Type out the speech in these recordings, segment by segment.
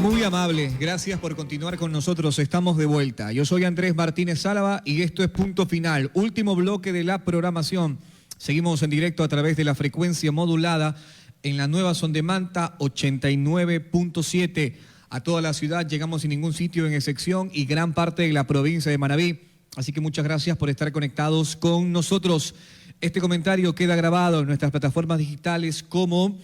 Muy amable, gracias por continuar con nosotros, estamos de vuelta. Yo soy Andrés Martínez Sálava y esto es Punto Final, último bloque de la programación. Seguimos en directo a través de la frecuencia modulada en la nueva Son de Manta 89.7. A toda la ciudad llegamos sin ningún sitio en excepción y gran parte de la provincia de Manabí. Así que muchas gracias por estar conectados con nosotros. Este comentario queda grabado en nuestras plataformas digitales como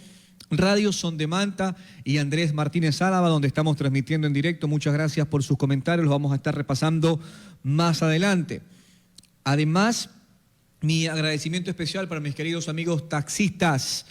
Radio Son de Manta y Andrés Martínez Sálava, donde estamos transmitiendo en directo. Muchas gracias por sus comentarios, los vamos a estar repasando más adelante. Además, mi agradecimiento especial para mis queridos amigos taxistas,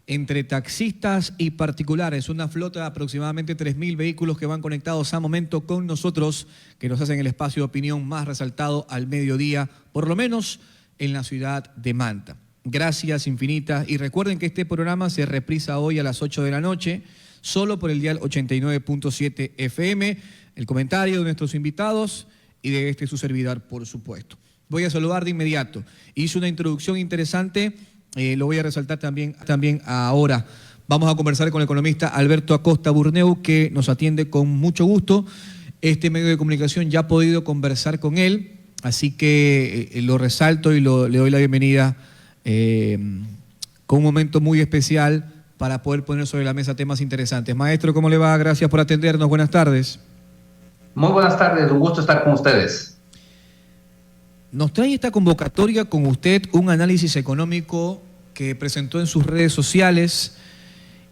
entre taxistas y particulares, una flota de aproximadamente 3.000 vehículos que van conectados a momento con nosotros, que nos hacen el espacio de opinión más resaltado al mediodía, por lo menos en la ciudad de Manta. Gracias infinitas y recuerden que este programa se reprisa hoy a las 8 de la noche, solo por el dial 89.7 FM, el comentario de nuestros invitados y de su servidor, por supuesto. Voy a saludar de inmediato. Hice una introducción interesante, lo voy a resaltar también ahora. Vamos a conversar con el economista Alberto Acosta Burneu, que nos atiende con mucho gusto. Este medio de comunicación ya ha podido conversar con él, así que lo resalto y le doy la bienvenida con un momento muy especial para poder poner sobre la mesa temas interesantes. Maestro, ¿cómo le va? Gracias por atendernos. Buenas tardes. Muy buenas tardes, un gusto estar con ustedes. Nos trae esta convocatoria con usted un análisis económico que presentó en sus redes sociales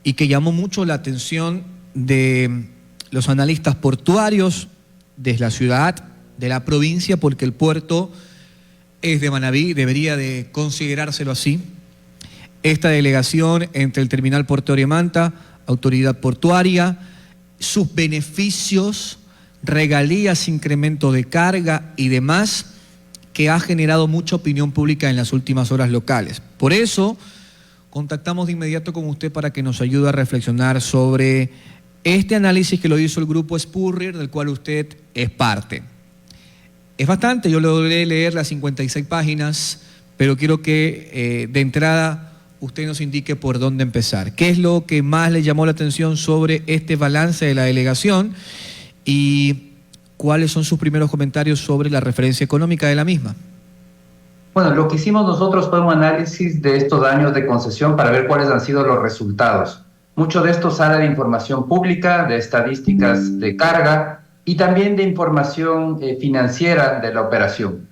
y que llamó mucho la atención de los analistas portuarios de la ciudad, de la provincia, porque el puerto es de Manabí, debería de considerárselo así. Esta delegación entre el terminal portuario de Manta, autoridad portuaria, sus beneficios, regalías, incremento de carga y demás, que ha generado mucha opinión pública en las últimas horas locales. Por eso, contactamos de inmediato con usted para que nos ayude a reflexionar sobre este análisis que lo hizo el grupo Spurrier, del cual usted es parte. Es bastante, yo logré leer las 56 páginas, pero quiero que de entrada usted nos indique por dónde empezar. ¿Qué es lo que más le llamó la atención sobre este balance de la delegación y cuáles son sus primeros comentarios sobre la referencia económica de la misma? Bueno, lo que hicimos nosotros fue un análisis de estos años de concesión para ver cuáles han sido los resultados. Mucho de esto sale de información pública, de estadísticas de carga y también de información financiera de la operación.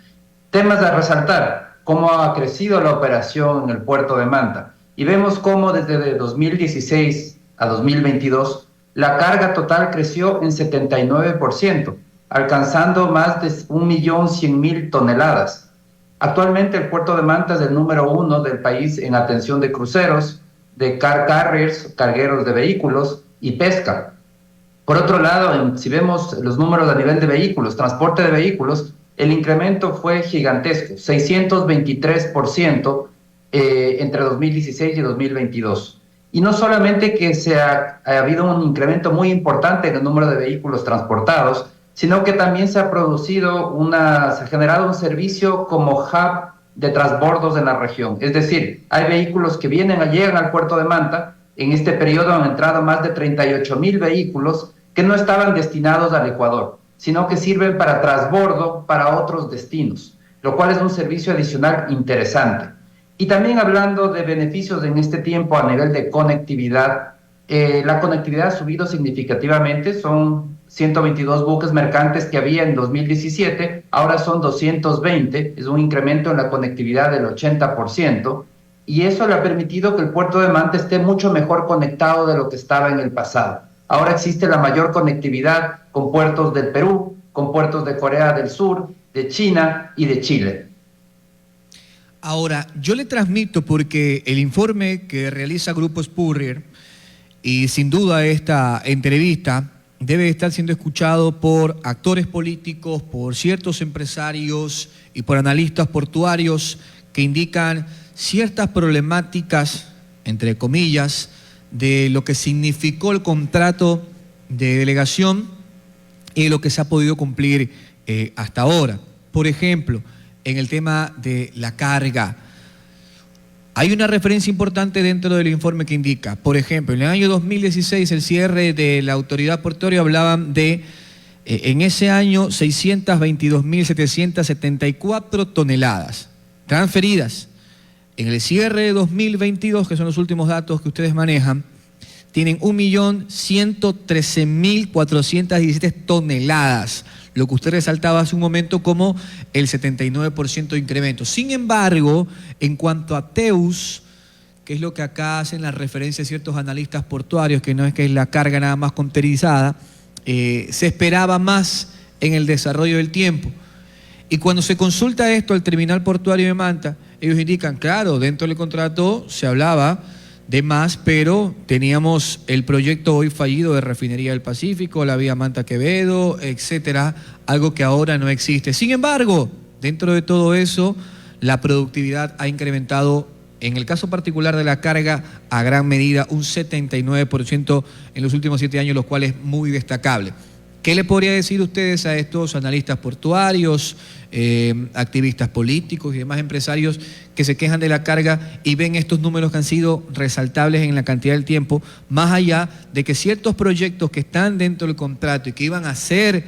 Temas a resaltar: cómo ha crecido la operación en el puerto de Manta. Y vemos cómo desde 2016 a 2022 la carga total creció en 79%, alcanzando más de 1.100.000 toneladas. Actualmente el puerto de Manta es el número 1 del país en atención de cruceros, de car carriers, cargueros de vehículos y pesca. Por otro lado, si vemos los números a nivel de vehículos, transporte de vehículos, el incremento fue gigantesco, 623% entre 2016 y 2022. Y no solamente que ha habido un incremento muy importante en el número de vehículos transportados, sino que también se ha generado un servicio como hub de transbordos en la región. Es decir, hay vehículos que llegan al puerto de Manta. En este periodo han entrado más de 38.000 vehículos que no estaban destinados al Ecuador, sino que sirven para transbordo para otros destinos, lo cual es un servicio adicional interesante. Y también hablando de beneficios en este tiempo a nivel de conectividad, la conectividad ha subido significativamente. Son 122 buques mercantes que había en 2017, ahora son 220, es un incremento en la conectividad del 80%, y eso le ha permitido que el puerto de Manta esté mucho mejor conectado de lo que estaba en el pasado. Ahora existe la mayor conectividad con puertos del Perú, con puertos de Corea del Sur, de China y de Chile. Ahora, yo le transmito, porque el informe que realiza Grupo Spurrier, y sin duda esta entrevista, debe estar siendo escuchado por actores políticos, por ciertos empresarios y por analistas portuarios que indican ciertas problemáticas, entre comillas, de lo que significó el contrato de delegación y lo que se ha podido cumplir hasta ahora. Por ejemplo, en el tema de la carga, Hay una referencia importante dentro del informe que indica, por ejemplo, en el año 2016 el cierre de la autoridad portuaria hablaban de, en ese año, 622.774 toneladas transferidas. En el cierre de 2022, que son los últimos datos que ustedes manejan, tienen 1.113.417 toneladas, lo que usted resaltaba hace un momento como el 79% de incremento. Sin embargo, en cuanto a TEUS, que es lo que acá hacen la referencia de ciertos analistas portuarios, que no es que es la carga nada más conterizada, se esperaba más en el desarrollo del tiempo. Y cuando se consulta esto al terminal portuario de Manta, ellos indican, claro, dentro del contrato se hablaba de más, pero teníamos el proyecto hoy fallido de Refinería del Pacífico, la vía Manta-Quevedo, etcétera, algo que ahora no existe. Sin embargo, dentro de todo eso, la productividad ha incrementado, en el caso particular de la carga, a gran medida, un 79% en los últimos 7 años, lo cual es muy destacable. ¿Qué le podría decir ustedes a estos analistas portuarios, activistas políticos y demás empresarios que se quejan de la carga y ven estos números que han sido resaltables en la cantidad del tiempo, más allá de que ciertos proyectos que están dentro del contrato y que iban a ser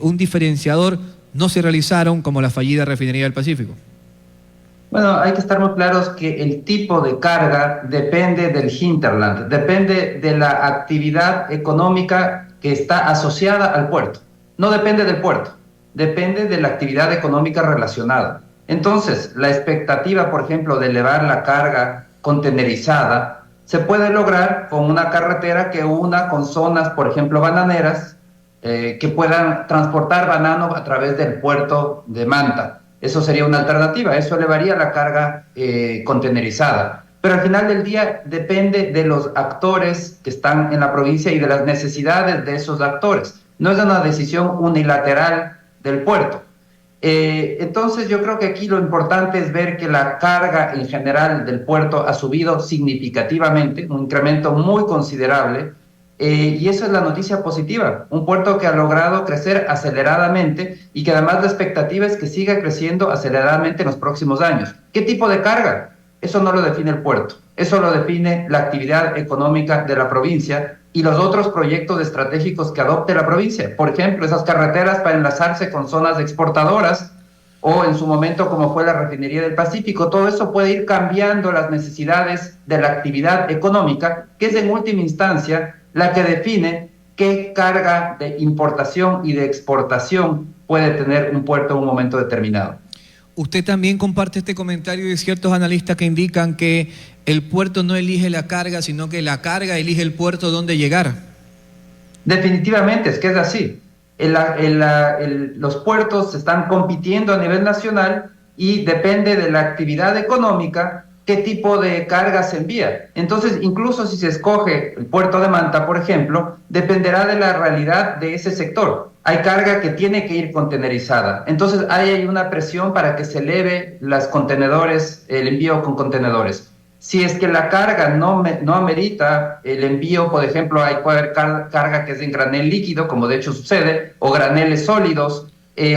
un diferenciador no se realizaron, como la fallida Refinería del Pacífico? Bueno, hay que estar muy claros que el tipo de carga depende del hinterland, depende de la actividad económica que está asociada al puerto. No depende del puerto, depende de la actividad económica relacionada. Entonces, la expectativa, por ejemplo, de elevar la carga contenerizada se puede lograr con una carretera que una con zonas, por ejemplo, bananeras, que puedan transportar banano a través del puerto de Manta. Eso sería una alternativa, eso elevaría la carga contenerizada. Pero al final del día depende de los actores que están en la provincia y de las necesidades de esos actores. No es una decisión unilateral del puerto. Entonces yo creo que aquí lo importante es ver que la carga en general del puerto ha subido significativamente, un incremento muy considerable, y eso es la noticia positiva. Un puerto que ha logrado crecer aceleradamente y que además la expectativa es que siga creciendo aceleradamente en los próximos años. ¿Qué tipo de carga? Eso no lo define el puerto, eso lo define la actividad económica de la provincia y los otros proyectos estratégicos que adopte la provincia. Por ejemplo, esas carreteras para enlazarse con zonas exportadoras o en su momento como fue la Refinería del Pacífico. Todo eso puede ir cambiando las necesidades de la actividad económica, que es en última instancia la que define qué carga de importación y de exportación puede tener un puerto en un momento determinado. Usted también comparte este comentario de ciertos analistas que indican que el puerto no elige la carga, sino que la carga elige el puerto donde llegar. Definitivamente, es que es así. Los puertos están compitiendo a nivel nacional y depende de la actividad económica qué tipo de carga se envía. Entonces, incluso si se escoge el puerto de Manta, por ejemplo, dependerá de la realidad de ese sector. Hay carga que tiene que ir contenerizada. Entonces, hay una presión para que se eleve los contenedores, el envío con contenedores. Si es que la carga no amerita el envío, por ejemplo, puede haber carga que es en granel líquido, como de hecho sucede, o graneles sólidos,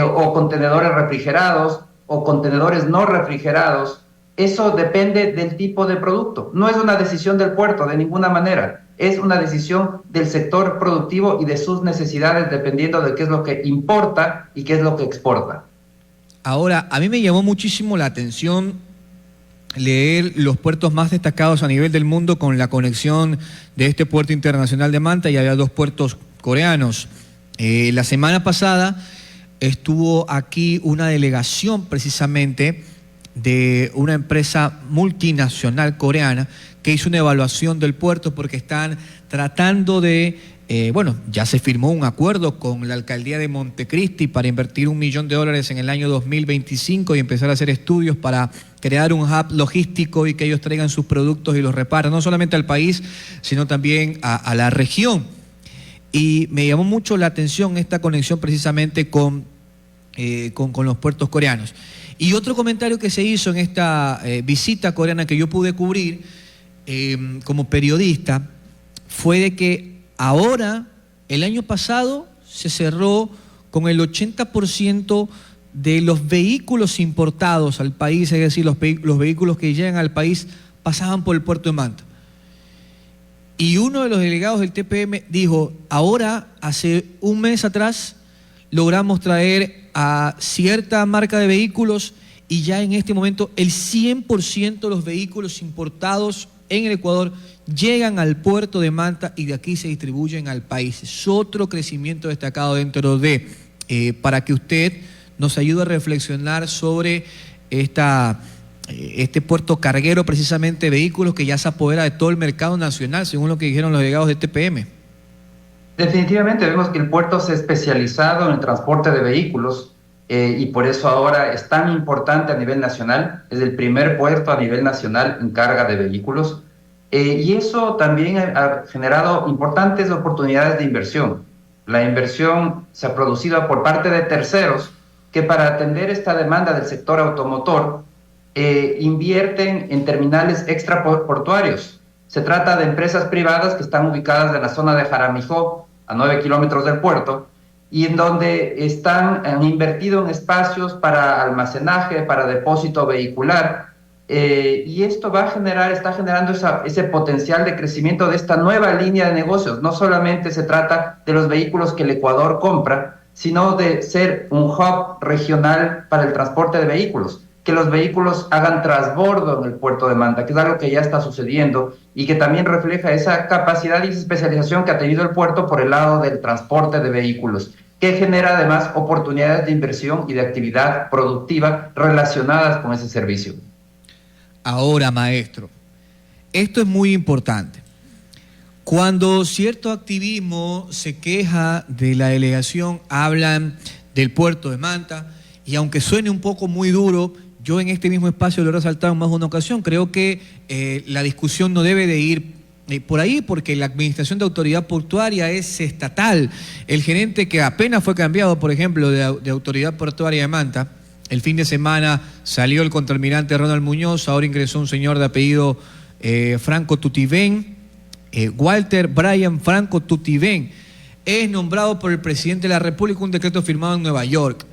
o contenedores refrigerados, o contenedores no refrigerados. Eso depende del tipo de producto. No es una decisión del puerto de ninguna manera. Es una decisión del sector productivo y de sus necesidades dependiendo de qué es lo que importa y qué es lo que exporta. Ahora, a mí me llamó muchísimo la atención leer los puertos más destacados a nivel del mundo con la conexión de este puerto internacional de Manta, y había 2 puertos coreanos. La semana pasada estuvo aquí una delegación precisamente de una empresa multinacional coreana que hizo una evaluación del puerto porque están tratando de, ya se firmó un acuerdo con la alcaldía de Montecristi para invertir $1 millón en el año 2025 y empezar a hacer estudios para crear un hub logístico y que ellos traigan sus productos y los repartan, no solamente al país, sino también a la región. Y me llamó mucho la atención esta conexión precisamente con los puertos coreanos. Y otro comentario que se hizo en esta visita coreana que yo pude cubrir como periodista fue de que ahora, el año pasado, se cerró con el 80% de los vehículos importados al país, es decir, los vehículos que llegan al país pasaban por el puerto de Manta. Y uno de los delegados del TPM dijo, ahora, hace un mes atrás, logramos traer a cierta marca de vehículos y ya en este momento el 100% de los vehículos importados en el Ecuador llegan al puerto de Manta y de aquí se distribuyen al país. Es otro crecimiento destacado dentro de, para que usted nos ayude a reflexionar sobre este puerto carguero, precisamente vehículos que ya se apodera de todo el mercado nacional, según lo que dijeron los delegados de TPM. Definitivamente vemos que el puerto se ha especializado en el transporte de vehículos y por eso ahora es tan importante a nivel nacional. Es el primer puerto a nivel nacional en carga de vehículos y eso también ha generado importantes oportunidades de inversión. La inversión se ha producido por parte de terceros que para atender esta demanda del sector automotor invierten en terminales extraportuarios. Se trata de empresas privadas que están ubicadas en la zona de Jaramijó, a 9 kilómetros del puerto, y en donde han invertido en espacios para almacenaje, para depósito vehicular, y esto está generando ese potencial de crecimiento de esta nueva línea de negocios. No solamente se trata de los vehículos que el Ecuador compra, sino de ser un hub regional para el transporte de vehículos, que los vehículos hagan transbordo en el puerto de Manta, que es algo que ya está sucediendo y que también refleja esa capacidad y esa especialización que ha tenido el puerto por el lado del transporte de vehículos, que genera además oportunidades de inversión y de actividad productiva relacionadas con ese servicio. Ahora, maestro, esto es muy importante. Cuando cierto activismo se queja de la delegación, hablan del puerto de Manta, y aunque suene un poco muy duro, yo en este mismo espacio lo he resaltado en más de una ocasión, creo que la discusión no debe de ir por ahí porque la administración de autoridad portuaria es estatal. El gerente que apenas fue cambiado, por ejemplo, de autoridad portuaria de Manta, el fin de semana salió el contraalmirante Ronald Muñoz, ahora ingresó un señor de apellido Franco Tutibén, Walter Brian Franco Tutibén, es nombrado por el presidente de la República, un decreto firmado en Nueva York.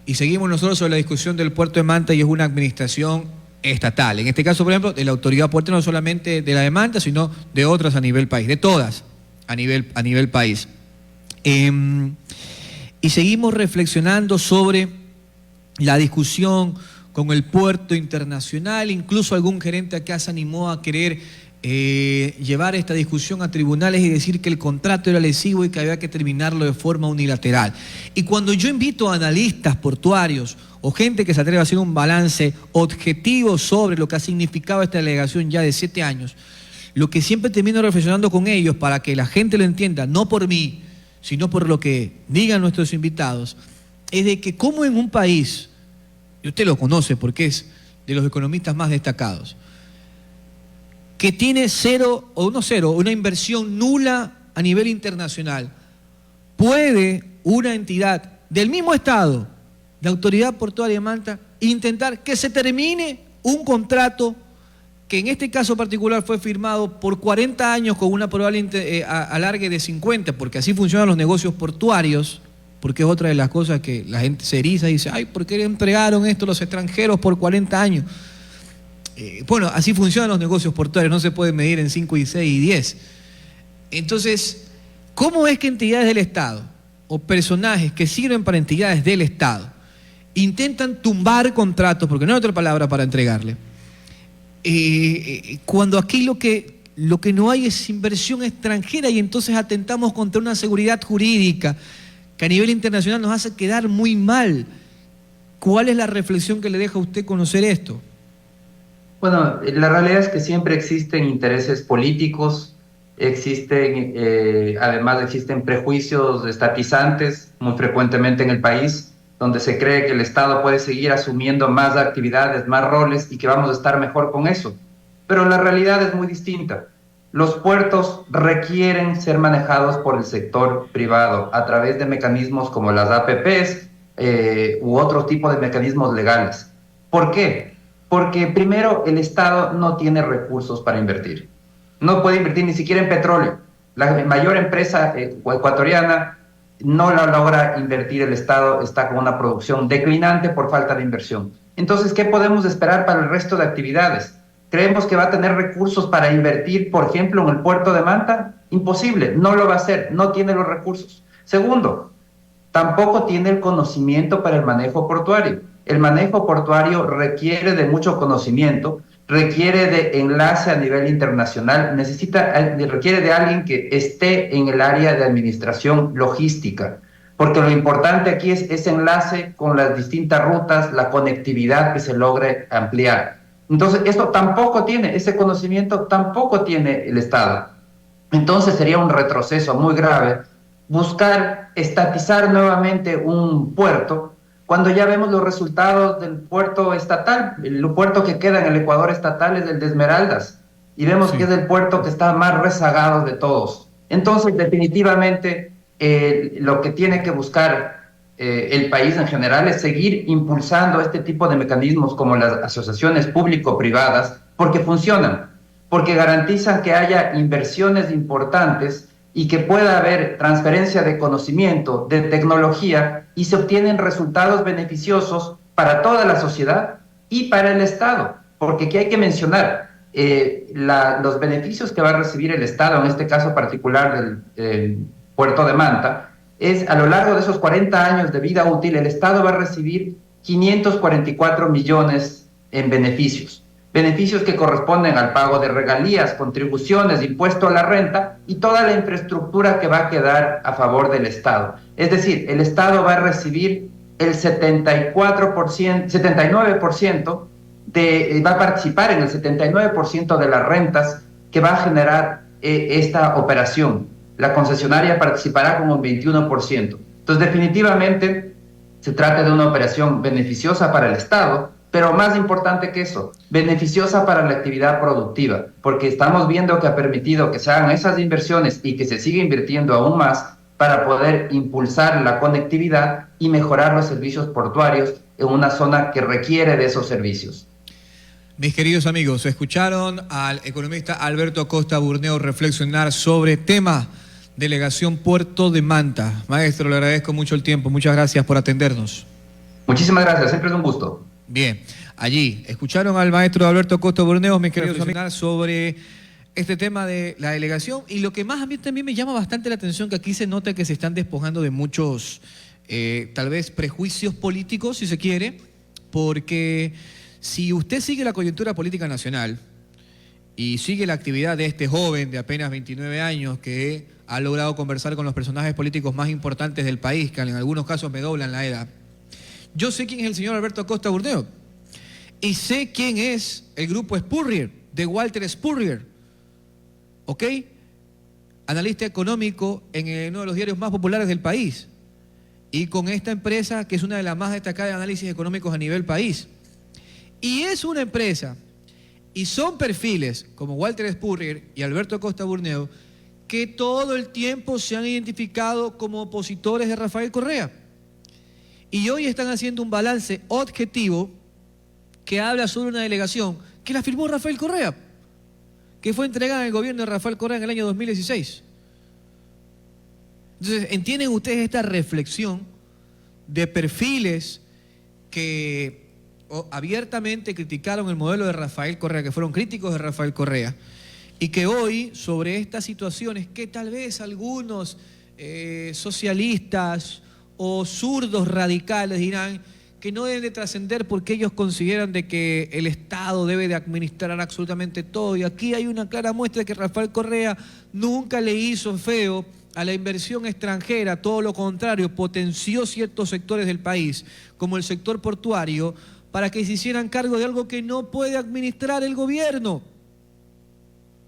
Y seguimos nosotros sobre la discusión del puerto de Manta y es una administración estatal. En este caso, por ejemplo, de la autoridad puerta, no solamente de la de Manta, sino de otras a nivel país, de todas a nivel país. Y seguimos reflexionando sobre la discusión con el puerto internacional. Incluso algún gerente acá se animó a querer llevar esta discusión a tribunales y decir que el contrato era lesivo y que había que terminarlo de forma unilateral. Y cuando yo invito a analistas portuarios o gente que se atreve a hacer un balance objetivo sobre lo que ha significado esta delegación ya de 7 años, lo que siempre termino reflexionando con ellos para que la gente lo entienda, no por mí, sino por lo que digan nuestros invitados, es de que como en un país, y usted lo conoce porque es de los economistas más destacados, que tiene una inversión nula a nivel internacional, puede una entidad del mismo Estado, de Autoridad Portuaria de Manta, intentar que se termine un contrato que en este caso particular fue firmado por 40 años con una probable alargue de 50, porque así funcionan los negocios portuarios, porque es otra de las cosas que la gente se eriza y dice, ay, ¿por qué entregaron esto los extranjeros por 40 años? Bueno, así funcionan los negocios portuarios, no se pueden medir en 5 y 6 y 10. Entonces, ¿cómo es que entidades del Estado o personajes que sirven para entidades del Estado intentan tumbar contratos, porque no hay otra palabra para entregarle, cuando aquí lo que no hay es inversión extranjera y entonces atentamos contra una seguridad jurídica que a nivel internacional nos hace quedar muy mal? ¿Cuál es la reflexión que le deja a usted conocer esto? Bueno, la realidad es que siempre existen intereses políticos, además existen prejuicios estatizantes muy frecuentemente en el país, donde se cree que el Estado puede seguir asumiendo más actividades, más roles y que vamos a estar mejor con eso. Pero la realidad es muy distinta. Los puertos requieren ser manejados por el sector privado a través de mecanismos como las APPs u otro tipo de mecanismos legales. ¿Por qué? Porque primero el Estado no tiene recursos para invertir. No puede invertir ni siquiera en petróleo. La mayor empresa ecuatoriana no la logra invertir el Estado, está con una producción declinante por falta de inversión. Entonces, ¿qué podemos esperar para el resto de actividades? ¿Creemos que va a tener recursos para invertir, por ejemplo, en el puerto de Manta? Imposible, no lo va a hacer, no tiene los recursos. Segundo, tampoco tiene el conocimiento para el manejo portuario. El manejo portuario requiere de mucho conocimiento, requiere de enlace a nivel internacional, requiere de alguien que esté en el área de administración logística, porque lo importante aquí es ese enlace con las distintas rutas, la conectividad que se logre ampliar. Entonces, esto tampoco tiene, ese conocimiento tampoco tiene el Estado. Entonces sería un retroceso muy grave buscar estatizar nuevamente un puerto cuando ya vemos los resultados del puerto estatal. El puerto que queda en el Ecuador estatal es el de Esmeraldas y vemos que es el puerto que está más rezagado de todos. Entonces, definitivamente, lo que tiene que buscar el país en general es seguir impulsando este tipo de mecanismos como las asociaciones público-privadas, porque funcionan, porque garantizan que haya inversiones importantes y que pueda haber transferencia de conocimiento, de tecnología, y se obtienen resultados beneficiosos para toda la sociedad y para el Estado, porque aquí hay que mencionar los beneficios que va a recibir el Estado, en este caso particular del puerto de Manta, es a lo largo de esos 40 años de vida útil, el Estado va a recibir 544 millones en beneficios. Beneficios que corresponden al pago de regalías, contribuciones, impuesto a la renta y toda la infraestructura que va a quedar a favor del Estado. Es decir, el Estado va a recibir el 79% va a participar en el 79% de las rentas que va a generar esta operación. La concesionaria participará con un 21%. Entonces, definitivamente, se trata de una operación beneficiosa para el Estado, pero más importante que eso, beneficiosa para la actividad productiva, porque estamos viendo que ha permitido que se hagan esas inversiones y que se siga invirtiendo aún más para poder impulsar la conectividad y mejorar los servicios portuarios en una zona que requiere de esos servicios. Mis queridos amigos, escucharon al economista Alberto Acosta Burneo reflexionar sobre tema Delegación Puerto de Manta. Maestro, le agradezco mucho el tiempo. Muchas gracias por atendernos. Muchísimas gracias, siempre es un gusto. Bien, allí escucharon al maestro Alberto Acosta Burneo, mis queridos amigos, sobre este tema de la delegación. Y lo que más a mí también me llama bastante la atención, que aquí se nota que se están despojando de muchos, tal vez, prejuicios políticos, si se quiere, porque si usted sigue la coyuntura política nacional y sigue la actividad de este joven de apenas 29 años que ha logrado conversar con los personajes políticos más importantes del país, que en algunos casos me doblan la edad, yo sé quién es el señor Alberto Acosta Burneo y sé quién es el grupo Spurrier, de Walter Spurrier, ¿ok? Analista económico en uno de los diarios más populares del país y con esta empresa que es una de las más destacadas de análisis económicos a nivel país. Y es una empresa y son perfiles como Walter Spurrier y Alberto Acosta Burneo que todo el tiempo se han identificado como opositores de Rafael Correa. Y hoy están haciendo un balance objetivo que habla sobre una delegación que la firmó Rafael Correa, que fue entregada en el gobierno de Rafael Correa en el año 2016. Entonces, ¿entienden ustedes esta reflexión de perfiles que abiertamente criticaron el modelo de Rafael Correa, que fueron críticos de Rafael Correa, y que hoy sobre estas situaciones que tal vez algunos socialistas o zurdos radicales dirán que no deben de trascender porque ellos consideran de que el Estado debe de administrar absolutamente todo? Y aquí hay una clara muestra de que Rafael Correa nunca le hizo feo a la inversión extranjera, todo lo contrario, potenció ciertos sectores del país, como el sector portuario, para que se hicieran cargo de algo que no puede administrar el gobierno.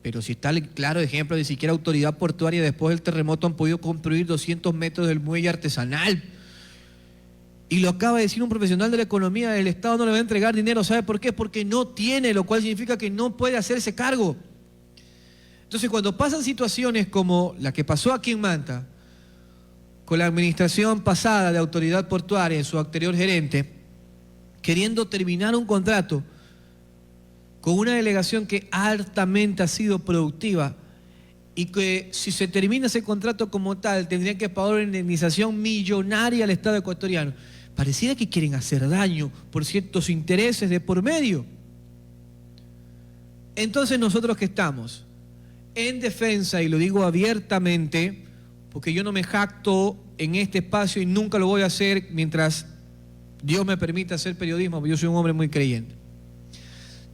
Pero si está el claro ejemplo, ni siquiera autoridad portuaria después del terremoto han podido construir 200 metros del muelle artesanal. Y lo acaba de decir un profesional de la economía, el Estado no le va a entregar dinero. ¿Sabe por qué? Porque no tiene, lo cual significa que no puede hacerse cargo. Entonces, cuando pasan situaciones como la que pasó aquí en Manta, con la administración pasada de autoridad portuaria y su anterior gerente, queriendo terminar un contrato con una delegación que altamente ha sido productiva y que si se termina ese contrato como tal, tendrían que pagar una indemnización millonaria al Estado ecuatoriano. Pareciera que quieren hacer daño por ciertos intereses de por medio. Entonces nosotros que estamos en defensa, y lo digo abiertamente, porque yo no me jacto en este espacio y nunca lo voy a hacer mientras Dios me permita hacer periodismo, porque yo soy un hombre muy creyente,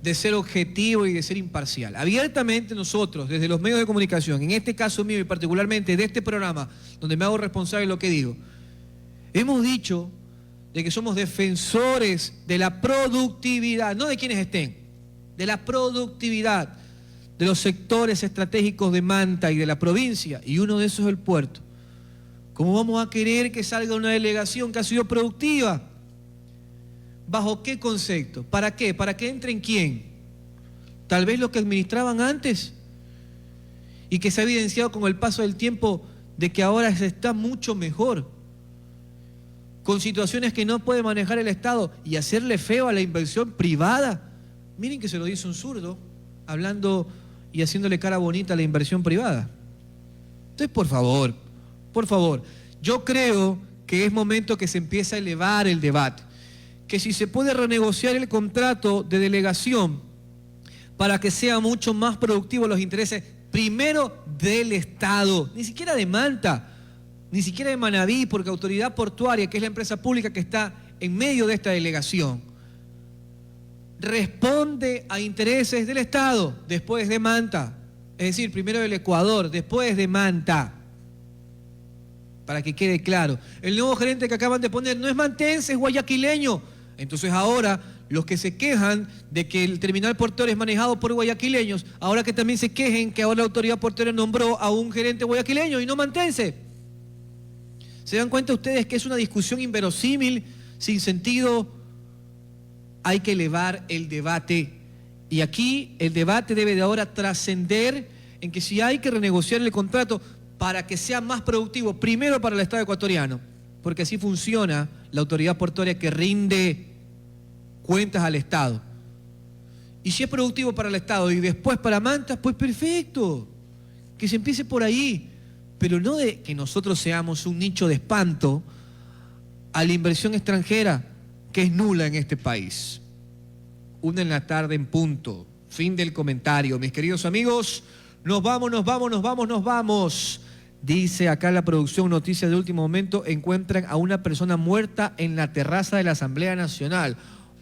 de ser objetivo y de ser imparcial. Abiertamente nosotros, desde los medios de comunicación, en este caso mío y particularmente de este programa, donde me hago responsable de lo que digo, hemos dicho de que somos defensores de la productividad, no de quienes estén, de la productividad de los sectores estratégicos de Manta y de la provincia, y uno de esos es el puerto. ¿Cómo vamos a querer que salga una delegación que ha sido productiva? ¿Bajo qué concepto? ¿Para qué? ¿Para que entren quién? Tal vez los que administraban antes y que se ha evidenciado con el paso del tiempo de que ahora se está mucho mejor, con situaciones que no puede manejar el Estado y hacerle feo a la inversión privada. Miren que se lo dice un zurdo, hablando y haciéndole cara bonita a la inversión privada. Entonces, por favor, yo creo que es momento que se empiece a elevar el debate, que si se puede renegociar el contrato de delegación para que sea mucho más productivo los intereses, primero del Estado, ni siquiera de Manta, ni siquiera de Manabí, porque Autoridad Portuaria, que es la empresa pública que está en medio de esta delegación, responde a intereses del Estado después de Manta, es decir, primero del Ecuador, después de Manta, para que quede claro. El nuevo gerente que acaban de poner no es mantense, es guayaquileño. Entonces ahora los que se quejan de que el terminal portuario es manejado por guayaquileños, ahora que también se quejen que ahora la Autoridad Portuaria nombró a un gerente guayaquileño y no mantense. ¿Se dan cuenta ustedes que es una discusión inverosímil, sin sentido? Hay que elevar el debate. Y aquí el debate debe de ahora trascender en que si hay que renegociar el contrato para que sea más productivo, primero para el Estado ecuatoriano, porque así funciona la Autoridad Portuaria que rinde cuentas al Estado. Y si es productivo para el Estado y después para Manta, pues perfecto, que se empiece por ahí, pero no de que nosotros seamos un nicho de espanto a la inversión extranjera, que es nula en este país. 1:00 p.m. en punto. Fin del comentario. Mis queridos amigos, nos vamos. Dice acá la producción, noticia de último momento, encuentran a una persona muerta en la terraza de la Asamblea Nacional.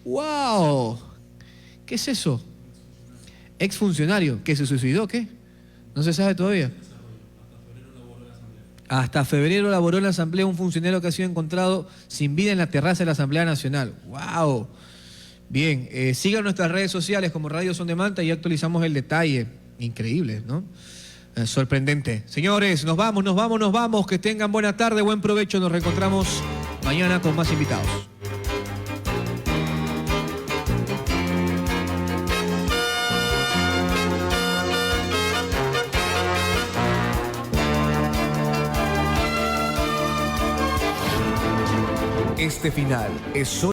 ¡Wow! ¿Qué es eso? Exfuncionario, ¿que se suicidó? ¿Qué? No se sabe todavía. Hasta febrero laboró en la Asamblea un funcionario que ha sido encontrado sin vida en la terraza de la Asamblea Nacional. ¡Wow! Bien, sigan nuestras redes sociales como Radio Son de Manta y actualizamos el detalle. Increíble, ¿no? Sorprendente. Señores, nos vamos. Que tengan buena tarde, buen provecho. Nos reencontramos mañana con más invitados. Este final es solo